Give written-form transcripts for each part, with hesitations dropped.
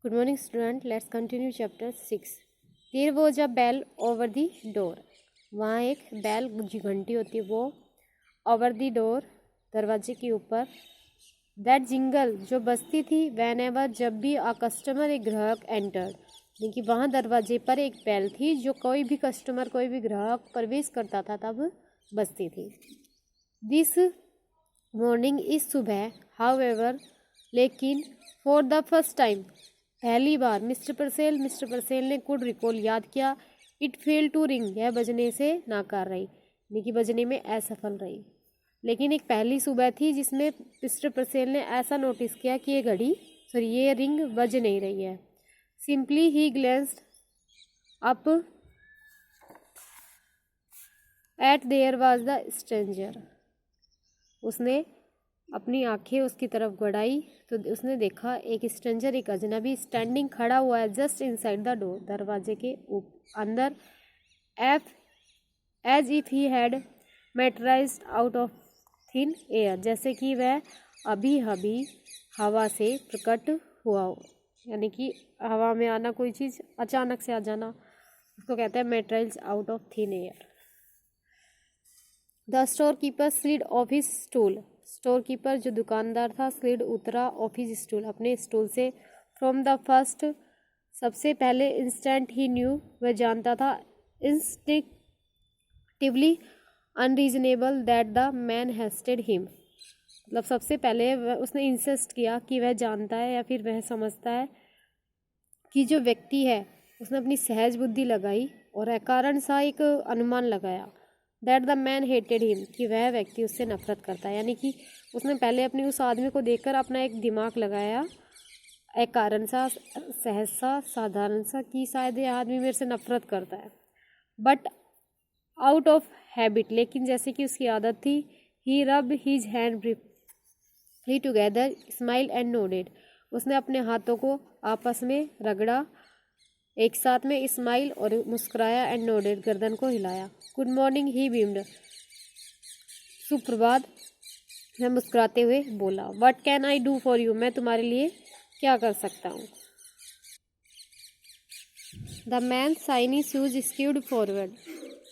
Good morning, student. Let's continue chapter 6. There was a bell over the door. वहाँ एक bell जो घंटी होती है वो over the door दरवाजे के ऊपर. That jingle जो बजती थी whenever जब भी a customer एक ग्राहक entered. यानी कि वहाँ दरवाजे पर एक बेल थी जो कोई भी कस्टमर कोई भी ग्राहक प्रवेश करता था तब बजती थी. This morning इस सुबह however लेकिन for the first time पहली बार मिस्टर परसेल ने कुड रिकॉल याद किया. इट फेल टू रिंग यह बजने से नाकार रही यानी कि बजने में असफल रही. लेकिन एक पहली सुबह थी जिसमें मिस्टर परसेल ने ऐसा नोटिस किया कि ये रिंग बज नहीं रही है. सिंपली ही glanced up at there was the stranger. उसने अपनी आंखें उसकी तरफ बढ़ाई तो उसने देखा एक स्ट्रेंजर एक अजनबी स्टैंडिंग खड़ा हुआ है जस्ट इनसाइड द डोर दरवाजे के अंदर. As if he had materialised out of thin air जैसे कि वह अभी अभी हवा से प्रकट हुआ हो. यानी कि हवा में आना कोई चीज़ अचानक से आ जाना उसको कहते हैं materialised out of thin air. The store keeper slid off his stool. Store keeper जो दुकानदार था स्लिड उतरा ऑफ हिज स्टूल अपने स्टूल से. फ्रॉम द फर्स्ट सबसे पहले इंस्टेंट ही न्यू वह जानता था instinctively unreasonable that the man hated him. मतलब सबसे पहले उसने इंसिस्ट किया कि वह जानता है या फिर वह समझता है कि जो व्यक्ति है उसने अपनी सहज बुद्धि लगाई और अकारण सा एक अनुमान लगाया that the man hated him कि वह व्यक्ति उससे नफरत करता है. यानी कि उसने पहले अपने उस आदमी को देखकर अपना एक दिमाग लगाया एक कारण सा सहज सा साधारण सा कि शायद यह आदमी मेरे से नफरत करता है. बट आउट ऑफ हैबिट लेकिन जैसे कि उसकी आदत थी ही रब his hand briefly together smile and nodded. उसने अपने हाथों को आपस में रगड़ा एक साथ में स्माइल और मुस्कुराया एंड नोडेड गर्दन को हिलाया. गुड मॉर्निंग ही बीम्ड सुप्रभात मैं मुस्कुराते हुए बोला. What can I do for you मैं तुम्हारे लिए क्या कर सकता हूँ. The man shiny shoes skewed forward.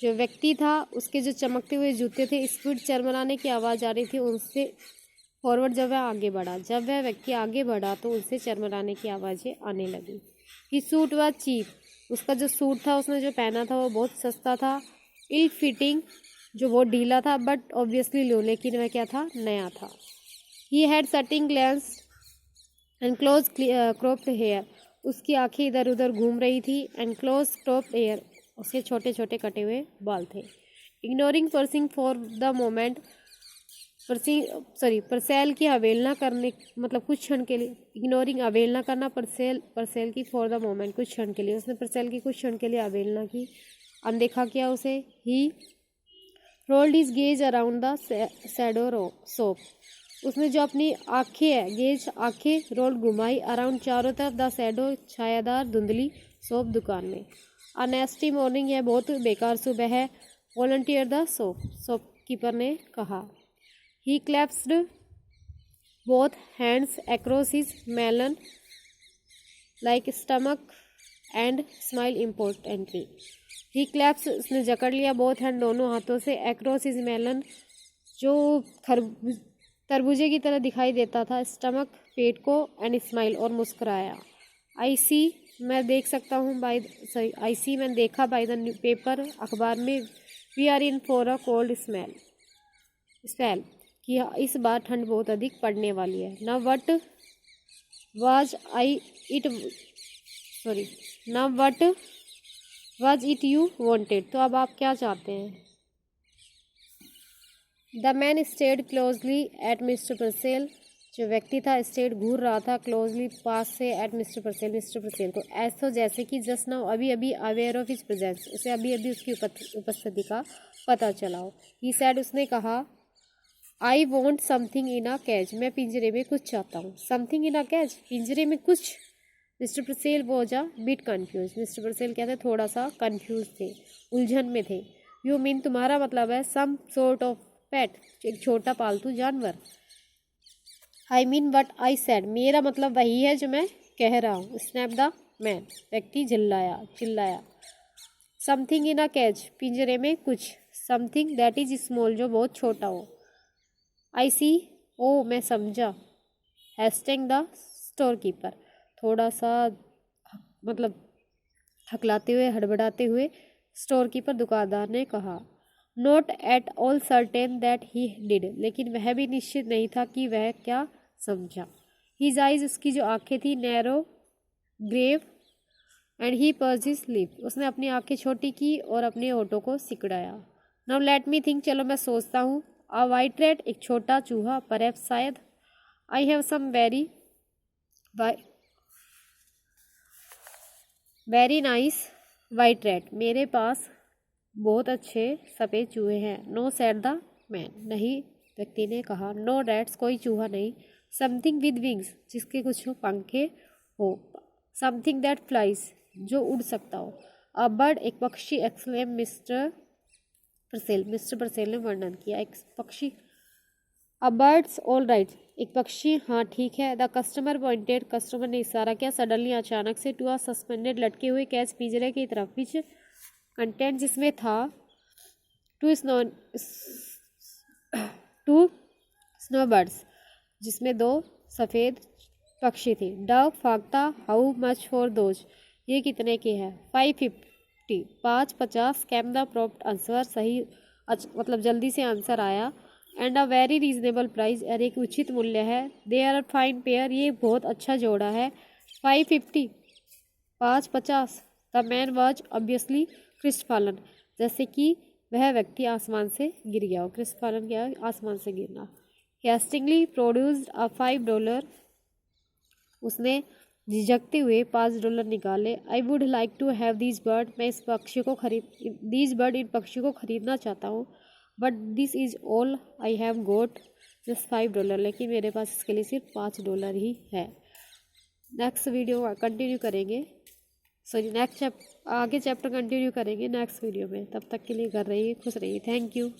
जो व्यक्ति था उसके जो चमकते हुए जूते थे स्क्यूड चरमराने की आवाज़ आ रही थी उनसे फॉरवर्ड जब वह आगे बढ़ा. जब वह व्यक्ति आगे बढ़ा तो उनसे चरमराने की आवाज़ें आने लगी. ही सूट व चीप. उसका जो सूट था उसने जो पहना था वो बहुत सस्ता था. इल फिटिंग जो बहुत ढीला था बट ऑब्वियसली लो लेकिन वह क्या था नया था. He had shifting glance and close cropped hair. उसकी आंखें इधर उधर घूम रही थी. एंड क्लोज क्रॉप्ड हेयर उसके छोटे छोटे कटे हुए बाल थे. Ignoring pursuing for the moment Purcell की अवहेलना करने मतलब कुछ क्षण के लिए इग्नोरिंग अवहेलना करना परसेल की फॉर द मोमेंट कुछ क्षण के लिए उसने परसेल की कुछ क्षण के लिए अवहेलना की अनदेखा किया उसे. He rolled his gaze around the shadow shop. उसने जो अपनी आंखें है गेज आंखें रोल्ड घुमाई अराउंड चारों तरफ द शैडो छायादार धुंधली सोप दुकान में. अ नेस्टी मॉर्निंग यह बहुत बेकार सुबह है. वॉलंटियर द शॉपकीपर ने कहा. He clasped both hands across his melon like stomach and smiled importantly. He clasped उसने जकड़ लिया both hand दोनों हाथों से across his melon जो तरबूजे की तरह दिखाई देता था stomach पेट को and smile और मुस्कुराया. I see मैं देख सकता हूँ I see मैंने देखा by the paper अखबार में we are in for a cold spell कि इस बार ठंड बहुत अधिक पड़ने वाली है. ना what was it you wanted तो अब आप क्या चाहते हैं. The man stared closely at mister Purcell. जो व्यक्ति था स्टेड घूर रहा था क्लोजली पास से एट मिस्टर परसेल को ऐसा जैसे कि जस्ट नाउ अभी अभी अवेयर ऑफ हिज प्रेजेंस उसे अभी अभी उसकी उपस्थिति का पता चला हो. ही सैड उसने कहा I want something in a catch मैं पिंजरे में कुछ चाहता हूँ. समथिंग इन अ कैच पिंजरे में कुछ. Mister Purcell was a bit confuse. Mister Purcell क्या थे थोड़ा सा कन्फ्यूज थे उलझन में थे. यू मीन तुम्हारा मतलब है सम सॉर्ट ऑफ पेट एक छोटा पालतू जानवर. I mean what I said मेरा मतलब वही है जो मैं कह रहा हूँ। स्नैप द मैन, व्यक्ति चिल्लाया। समथिंग इन अ कैज, पिंजरे में कुछ। समथिंग दैट इज स्मॉल, जो बहुत छोटा हो। आई सी, ओ मैं समझा। हैस्टिंग द स्टोर कीपर, थोड़ा सा मतलब हकलाते हुए, हड़बड़ाते हुए स्टोर कीपर दुकानदार ने कहा। Not at all certain that he did, लेकिन वह भी निश्चित नहीं था कि वह क्या समझा। हिज आइज, उसकी जो आंखें थी, narrow grave and he purse his lip, उसने अपनी आंखें छोटी की और अपने होठों को सिकड़ाया। नाउ लेट मी थिंक, चलो मैं सोचता हूँ। अ वाइट रैट, एक छोटा चूहा, परहैप्स शायद। I have some very nice white rat, मेरे पास बहुत अच्छे सफ़ेद चूहे हैं। नो सेड द मैन, नहीं व्यक्ति ने कहा। नो रैट्स, कोई चूहा नहीं। समथिंग विद विंग्स, जिसके कुछ पंखे हो। समथिंग दैट फ्लाइज, जो उड़ सकता हो। अ बर्ड, एक पक्षी। एक्सक्लेम मिस्टर परसेल ने वर्णन किया। एक पक्षी। अ बर्ड्स ऑल राइट, एक पक्षी, हाँ ठीक है। द कस्टमर पॉइंटेड, कस्टमर ने इशारा किया। सडनली, अचानक से। टू अ सस्पेंडेड, लटके हुए कैच, पिंजरे की तरफ। विच कंटेंट, जिसमें था। टू स्नो बर्ड्स, जिसमें 2 सफ़ेद पक्षी थे। डव, फाख्ता। हाउ मच फॉर दोज, ये कितने के हैं। 550, 550। कैम द प्रॉप्ट आंसर, सही मतलब जल्दी से आंसर आया। And a very reasonable price, और एक उचित मूल्य है। दे आर फाइन पेयर, ये बहुत अच्छा जोड़ा है। 550, 550। द मैन वॉज ऑब्वियसली क्रिस्टफालन, जैसे कि वह व्यक्ति आसमान से गिर गया हो। क्रिस्टफालन क्या है, आसमान से गिरना। हेस्टिंगली प्रोड्यूस्ड अ $5, उसने झिझकते हुए $5 निकाले। I would like to have this bird, मैं इस पक्षी को इन पक्षी को खरीदना चाहता हूँ। But this is all I have got, just $5, लेकिन मेरे पास इसके लिए सिर्फ $5 ही है। नेक्स्ट वीडियो कंटिन्यू करेंगे, आगे चैप्टर कंटिन्यू करेंगे नेक्स्ट वीडियो में। तब तक के लिए घर रहिए, खुश रहिए। Thank you.